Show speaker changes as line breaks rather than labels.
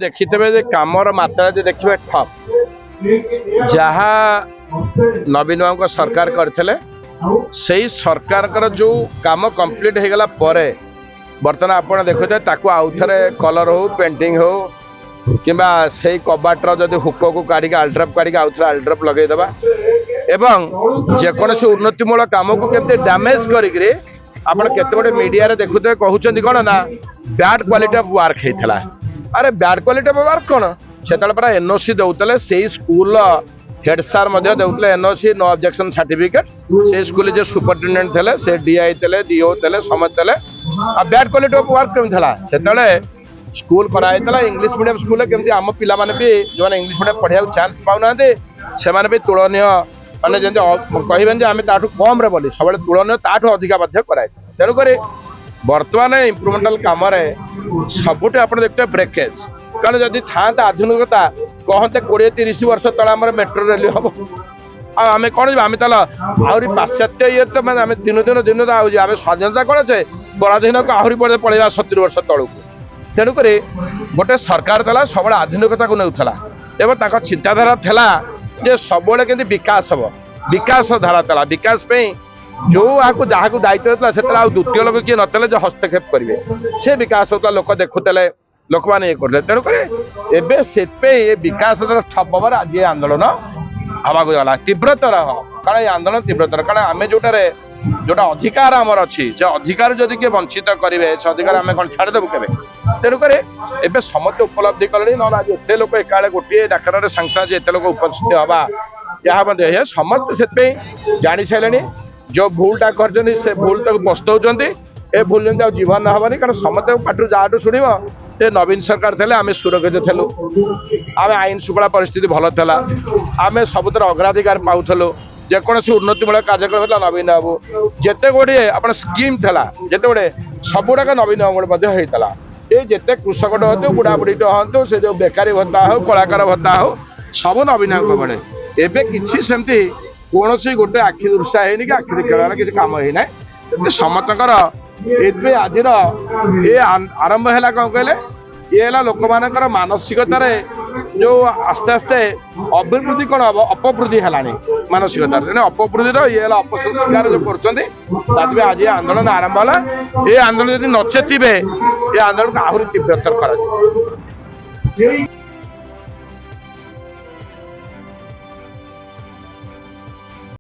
देखिथे कामर मात्रा देखिए ठप जहाँ नवीन बाबू सरकार करते से सरकार जो काम कंप्लीट हो गला बर्तमान आप देखुते आउ थे कलर हो पेंटिंग हो कि से कबाटर जदि हुक को काढ़ी अल्ट्राप काढ़ी आउ थे अल्ट्राप लगेदेवा एवं जेकोसी उन्नतिमूलक काम को केमती डैमेज करें आप केते मीडिया रे देखुते कहते कौन ना बैड क्वालिटी ऑफ वर्क होता अरे बैड क्वालिटी ऑफ वर्क कौन से पूरा एनओसी दौले से स्कूल हेड सार दौले एनओसी नो ऑब्जेक्शन सर्टिफिकेट से स्कूल जो सुपरिटेडेंट थे से डीआई थे डीओ थे समस्त थे बैड क्वालिटी ऑफ वर्क केमी से स्कूल कराइला इंग्लिश मीडियम स्कूल केमती आम पिला भी जो इंग्लिश मीडियम पढ़ा चांस पाऊना से भी तुलनीय मैंने जमी कहे आम ताठू कम बोली सब तुलनीय ताठू अधिका कराई तेणुक बर्तमान इम्प्रूवमेंटाल कम सबुठ आप देखते ब्रेकेज कारण जदि था आधुनिकता कहते 20-30 वर्ष तला मेट्रो रेल हम आम कौन आम तल आहरी पाश्चात्य ये तो मैं आम दिन दिन दिन आम स्वाधीनता कौन से पराधीन को आहरी पड़ेगा 70 वर्ष तलू तेणुक गोटे सरकार था सब आधुनिकता को नौला एवं चिंताधारा था जे सब के विकास हम विकास धारा था विकास जो आपको जहाँ को दायित्व था से द्वितीय लोक किए नतले जो हस्तक्षेप करेंगे से विकास होता लोक देखुले लोक मैंने ये करते तेणुक ए विकास ठप हबार आज ये आंदोलन हवा गला तीव्रतर कारण ये आंदोलन तीव्रतर कारण आम जोटा अधिकार आमर अच्छी जो अधिकार जदि किए वंचित करेंगे से अधिकार आम कौन छाड़देबू के तेणुक एवं समस्त उपलब्धि कले ना आज एत लोक एका गोटे डाक्तर सागे सागे एत लोक उपस्थित हवा यह समस्त से जानी सारे जो भूलटा कर भूल तक पछताऊँ ए भूल जमी जीवन ना हमानी कारण समस्त पार्टी जहाँ शुण ये नवीन सरकार थे आम सुरक्षित थे आम आईन शुक्ला परिस्थिति भल था आम सबुतर अग्राधिकार पाऊलु जेकोसी उन्नतिमूलक कार्यक्रम था नवीन बाबू जिते गुड़े आप स्कीम था जिते गुड़े सबुड़ाक नवीन बाबू होता ये जिते कृषक हूँ बुढ़ा बुढ़ी हूँ से जो बेकारी भत्ता हो कलाकार भत्ता हो सब नवीन बाबू बड़े एवं किसी सेमती कौन गोटे आखि दृश्या है कि आखि देखा किसी कम होना समस्तकर आज ये आरंभ है कौन कहले ये लोक मान मानसिकतार जो आस्ते आस्ते अभिवृद्धि कौन हम अपवृद्धि है मानसिकतार अपवृद्धि ये अपसंस्कार जो कर आज ये आंदोलन आरंभ है ये आंदोलन यदि नचेतिबे ये आंदोलन को आहरी तीव्रतर कर